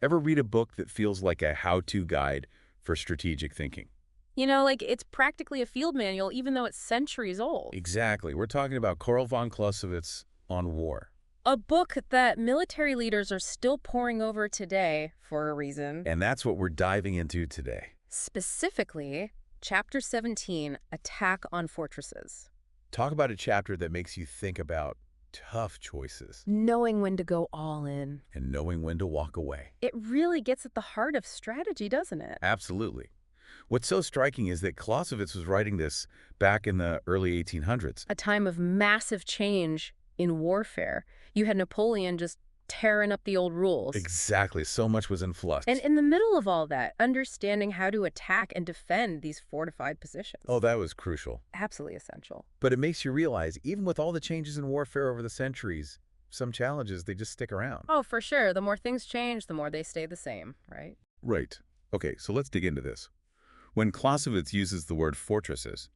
Ever read a book that feels like a how-to guide for strategic thinking? You know, like it's practically a field manual, even though it's centuries old. Exactly. We're talking about Carl von Clausewitz on war. A book that military leaders are still poring over today for a reason. And that's what we're diving into today. Specifically, Chapter 17, Attack on Fortresses. Talk about a chapter that makes you think about tough choices Knowing when to go all in. and knowing when to walk away. It really gets at the heart of strategy, doesn't it? Absolutely. What's so striking is that Clausewitz was writing this back in the early 1800s. A time of massive change in warfare. You had Napoleon just tearing up the old rules. Exactly. So much was in flux. And in the middle of all that, understanding how to attack and defend these fortified positions. Oh, that was crucial. Absolutely essential. But it makes you realize, even with all the changes in warfare over the centuries, some challenges, they just stick around. Oh, for sure. The more things change, the more they stay the same, right? Right. Okay, so let's dig into this. When Clausewitz uses the word fortresses,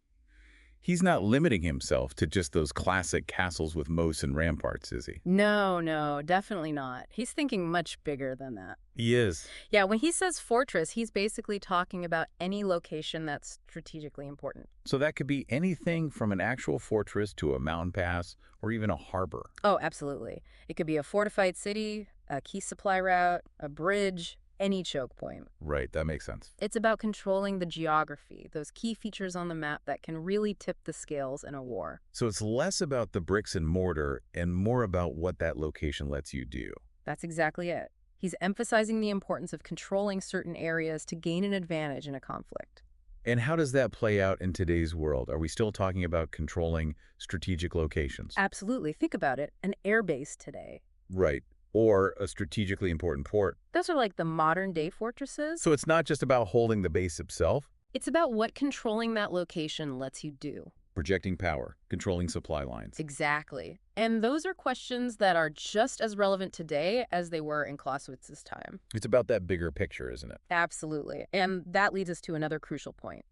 he's not limiting himself to just those classic castles with moats and ramparts, is he? No, definitely not. He's thinking much bigger than that. He is. Yeah, when he says fortress, he's basically talking about any location that's strategically important. So that could be anything from an actual fortress to a mountain pass or even a harbor. Oh, absolutely. It could be a fortified city, a key supply route, a bridge, any choke point. Right, that makes sense. It's about controlling the geography, those key features on the map that can really tip the scales in a war. So it's less about the bricks and mortar and more about what that location lets you do. That's exactly it. He's emphasizing the importance of controlling certain areas to gain an advantage in a conflict. And how does that play out in today's world? Are we still talking about controlling strategic locations? Absolutely. Think about it. An airbase today. Right. Or a strategically important port. Those are like the modern-day fortresses. So it's not just about holding the base itself, It's about what controlling that location lets you do. projecting power, controlling supply lines. Exactly. And those are questions that are just as relevant today as they were in Clausewitz's time. It's about that bigger picture, isn't it? Absolutely. And that leads us to another crucial point.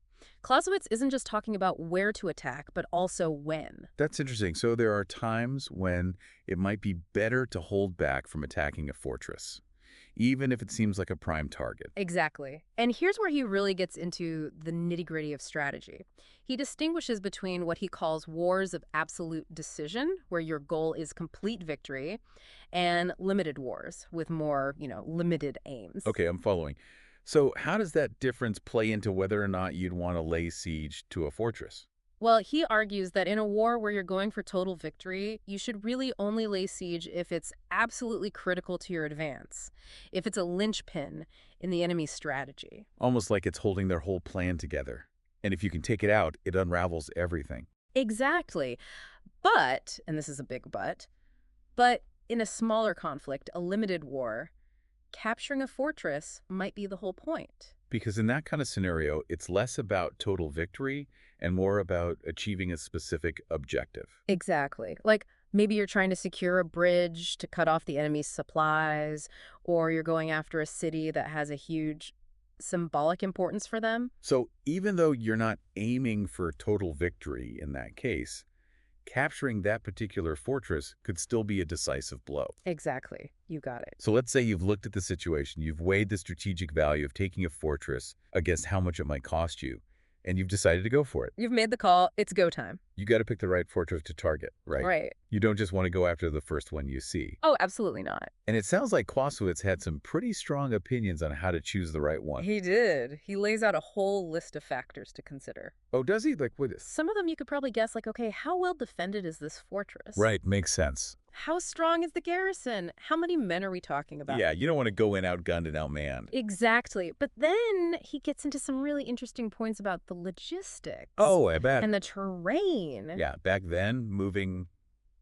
Clausewitz isn't just talking about where to attack, but also when. That's interesting. So there are times when it might be better to hold back from attacking a fortress, even if it seems like a prime target. Exactly. And here's where he really gets into the nitty-gritty of strategy. He distinguishes between what he calls wars of absolute decision, where your goal is complete victory, and limited wars with more, limited aims. Okay, I'm following. So how does that difference play into whether or not you'd want to lay siege to a fortress? Well, he argues that in a war where you're going for total victory, you should really only lay siege if it's absolutely critical to your advance, if it's a linchpin in the enemy's strategy. Almost like it's holding their whole plan together. And if you can take it out, it unravels everything. Exactly. But, and this is a big but in a smaller conflict, a limited war, capturing a fortress might be the whole point. Because in that kind of scenario, it's less about total victory and more about achieving a specific objective. Exactly. Like maybe you're trying to secure a bridge to cut off the enemy's supplies, or you're going after a city that has a huge symbolic importance for them. So even though you're not aiming for total victory in that case, capturing that particular fortress could still be a decisive blow. Exactly. You got it. So let's say you've looked at the situation, you've weighed the strategic value of taking a fortress against how much it might cost you, and you've decided to go for it. You've made the call. It's go time. You got to pick the right fortress to target, right? Right. You don't just want to go after the first one you see. Oh, absolutely not. And it sounds like Clausewitz had some pretty strong opinions on how to choose the right one. He did. He lays out a whole list of factors to consider. Oh, does he? Like what? Some of them you could probably guess, like, okay, how well defended is this fortress? Right, makes sense. How strong is the garrison? How many men are we talking about? Yeah, you don't want to go in outgunned and outmanned. Exactly. But then he gets into some really interesting points about the logistics. Oh, I bet. And the terrain. Yeah, back then, moving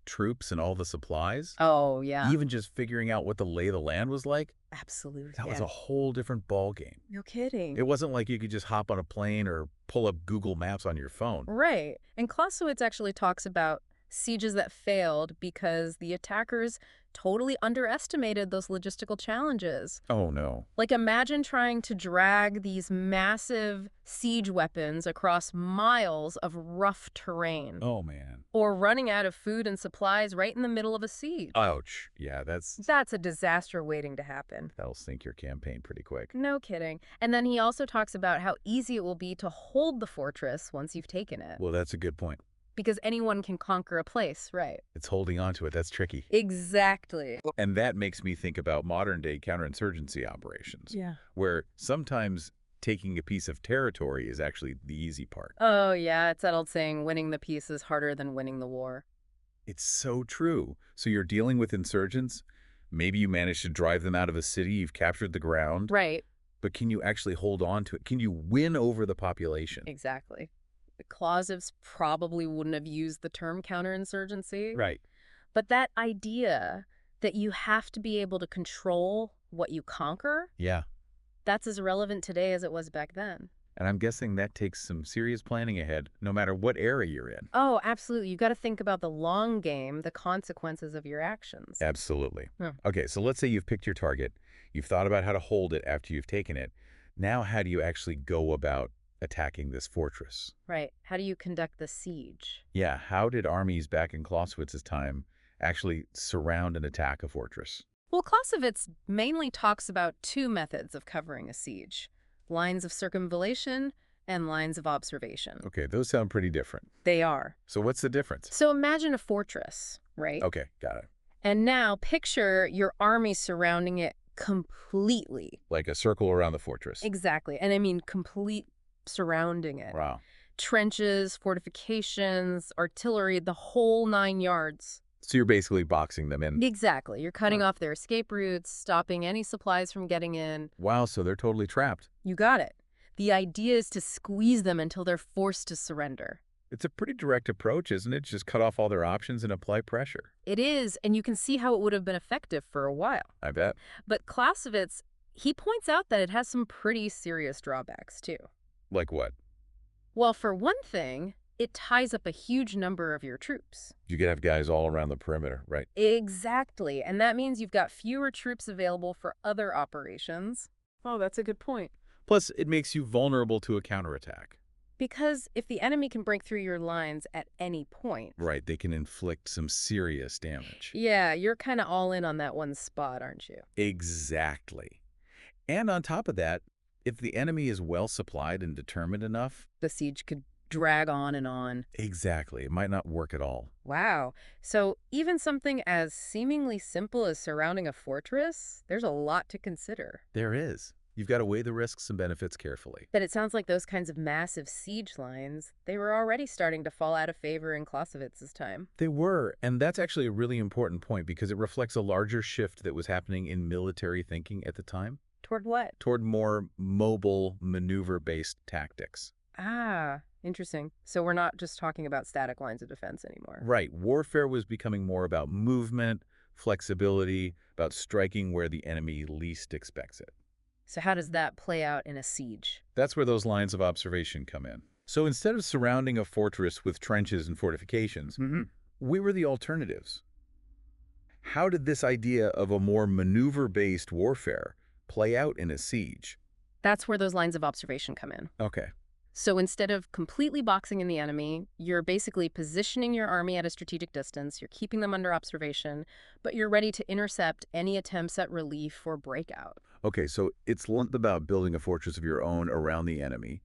troops and all the supplies, Oh, yeah. even just figuring out what the lay of the land was like, Absolutely. that was yeah. a whole different ball game. No kidding. It wasn't like you could just hop on a plane or pull up Google Maps on your phone. Right. And Clausewitz actually talks about sieges that failed because the attackers totally underestimated those logistical challenges. Oh, no. Like, imagine trying to drag these massive siege weapons across miles of rough terrain. Oh, man. Or running out of food and supplies right in the middle of a siege. Ouch. Yeah, That's a disaster waiting to happen. that'll sink your campaign pretty quick. No kidding. And then he also talks about how easy it will be to hold the fortress once you've taken it. Well, that's a good point. Because anyone can conquer a place, right? It's holding on to it. That's tricky. Exactly. And that makes me think about modern-day counterinsurgency operations, Yeah. where sometimes taking a piece of territory is actually the easy part. Oh, yeah, it's that old saying, winning the peace is harder than winning the war. It's so true. So you're dealing with insurgents. Maybe you manage to drive them out of a city. You've captured the ground. Right. But can you actually hold on to it? Can you win over the population? Exactly. The Clausewitz probably wouldn't have used the term counterinsurgency. Right. But that idea that you have to be able to control what you conquer, Yeah. that's as relevant today as it was back then. And I'm guessing that takes some serious planning ahead, no matter what area you're in. Oh, absolutely. You've got to think about the long game, the consequences of your actions. Absolutely. Yeah. Okay, so let's say you've picked your target. You've thought about how to hold it after you've taken it. Now, how do you actually go about attacking this fortress? Right. How do you conduct the siege? Yeah, how did armies back in Clausewitz's time actually surround and attack a fortress? Well, Clausewitz mainly talks about two methods of covering a siege: lines of circumvallation and lines of observation. Okay, those sound pretty different. They are. So what's the difference? So imagine a fortress, right? Okay, got it. And now picture your army surrounding it completely. Like a circle around the fortress. Exactly. And I mean complete surrounding it. Wow. Trenches, fortifications, artillery, the whole 9 yards. So you're basically boxing them in. Exactly. You're cutting off their escape routes, stopping any supplies from getting in. Wow, so they're totally trapped. You got it. The idea is to squeeze them until they're forced to surrender. It's a pretty direct approach, isn't it? Just cut off all their options and apply pressure. It is, and you can see how it would have been effective for a while. I bet. But Clausewitz, he points out that it has some pretty serious drawbacks, too. Like what? Well, for one thing, it ties up a huge number of your troops. You could have guys all around the perimeter, right? Exactly, and that means you've got fewer troops available for other operations. Oh, that's a good point. Plus, it makes you vulnerable to a counterattack. Because if the enemy can break through your lines at any point... Right, they can inflict some serious damage. Yeah, you're kind of all in on that one spot, aren't you? Exactly. And on top of that, if the enemy is well supplied and determined enough... The siege could drag on and on. Exactly. It might not work at all. Wow. So even something as seemingly simple as surrounding a fortress, there's a lot to consider. There is. You've got to weigh the risks and benefits carefully. But it sounds like those kinds of massive siege lines, they were already starting to fall out of favor in Clausewitz's time. They were, and that's actually a really important point because it reflects a larger shift that was happening in military thinking at the time. Toward what? Toward more mobile, maneuver-based tactics. Ah, interesting. So we're not just talking about static lines of defense anymore. Right. Warfare was becoming more about movement, flexibility, about striking where the enemy least expects it. So how does that play out in a siege? That's where those lines of observation come in. So instead of surrounding a fortress with trenches and fortifications, we were the alternatives. How did this idea of a more maneuver-based warfare play out in a siege? That's where those lines of observation come in. Okay. So instead of completely boxing in the enemy, you're basically positioning your army at a strategic distance, you're keeping them under observation, but you're ready to intercept any attempts at relief or breakout. Okay, so it's less about building a fortress of your own around the enemy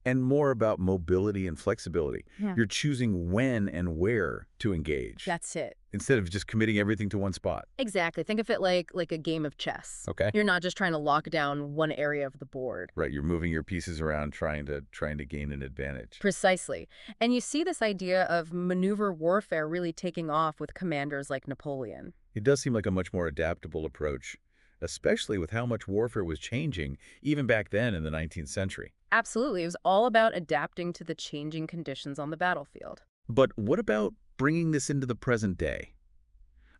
and more about mobility and flexibility. Yeah. You're choosing when and where to engage. That's it. Instead of just committing everything to one spot. Exactly. Think of it like a game of chess. Okay. You're not just trying to lock down one area of the board. Right, you're moving your pieces around trying to gain an advantage. Precisely. And you see this idea of maneuver warfare really taking off with commanders like Napoleon. It does seem like a much more adaptable approach, especially with how much warfare was changing even back then in the 19th century. Absolutely. It was all about adapting to the changing conditions on the battlefield. But what about bringing this into the present day?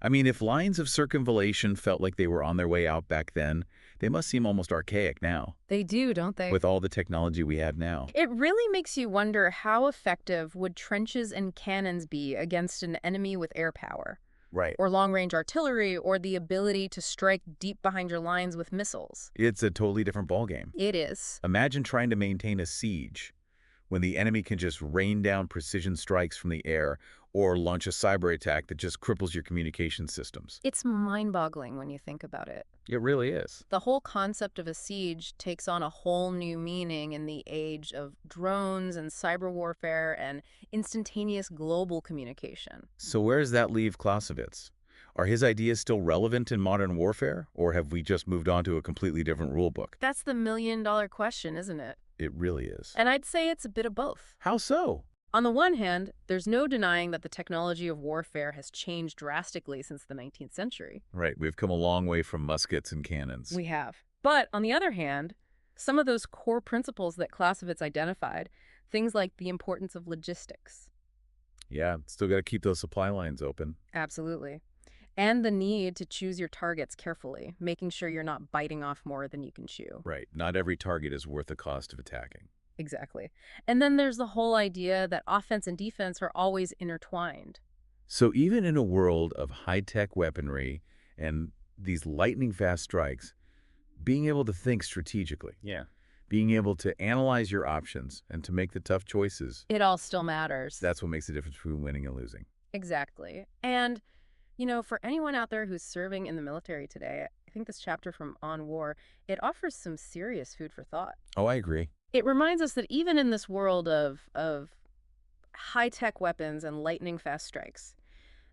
I mean, if lines of circumvallation felt like they were on their way out back then, they must seem almost archaic now, They do, don't they? with all the technology we have now. It really makes you wonder how effective would trenches and cannons be against an enemy with air power, Right. or long-range artillery, or the ability to strike deep behind your lines with missiles. It's a totally different ballgame. It is. Imagine trying to maintain a siege when the enemy can just rain down precision strikes from the air or launch a cyber attack that just cripples your communication systems. It's mind-boggling when you think about it. It really is. The whole concept of a siege takes on a whole new meaning in the age of drones and cyber warfare and instantaneous global communication. So where does that leave Clausewitz? Are his ideas still relevant in modern warfare, or have we just moved on to a completely different rulebook? That's the million-dollar question, isn't it? It really is. And I'd say it's a bit of both. How so? On the one hand, there's no denying that the technology of warfare has changed drastically since the 19th century. Right, we've come a long way from muskets and cannons. We have. But on the other hand, some of those core principles that Clausewitz identified, things like the importance of logistics. Yeah, still got to keep those supply lines open. Absolutely. And the need to choose your targets carefully, making sure you're not biting off more than you can chew. Right, not every target is worth the cost of attacking. Exactly. And then there's the whole idea that offense and defense are always intertwined. So even in a world of high-tech weaponry and these lightning-fast strikes, being able to think strategically, being able to analyze your options and to make the tough choices, It all still matters. that's what makes the difference between winning and losing. Exactly. And, you know, for anyone out there who's serving in the military today, I think this chapter from On War, it offers some serious food for thought. Oh, I agree. It reminds us that even in this world of high-tech weapons and lightning-fast strikes,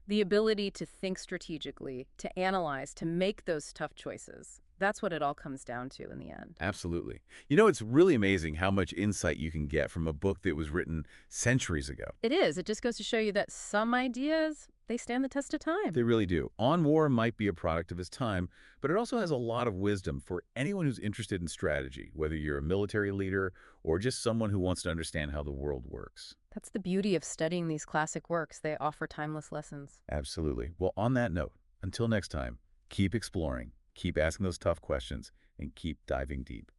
the ability to think strategically, to analyze, to make those tough choices, that's what it all comes down to in the end. Absolutely. You know, it's really amazing how much insight you can get from a book that was written centuries ago. It is. It just goes to show you that some ideas, they stand the test of time. They really do. On War might be a product of its time, but it also has a lot of wisdom for anyone who's interested in strategy, whether you're a military leader or just someone who wants to understand how the world works. That's the beauty of studying these classic works. They offer timeless lessons. Absolutely. Well, on that note, until next time, keep exploring, keep asking those tough questions, and keep diving deep.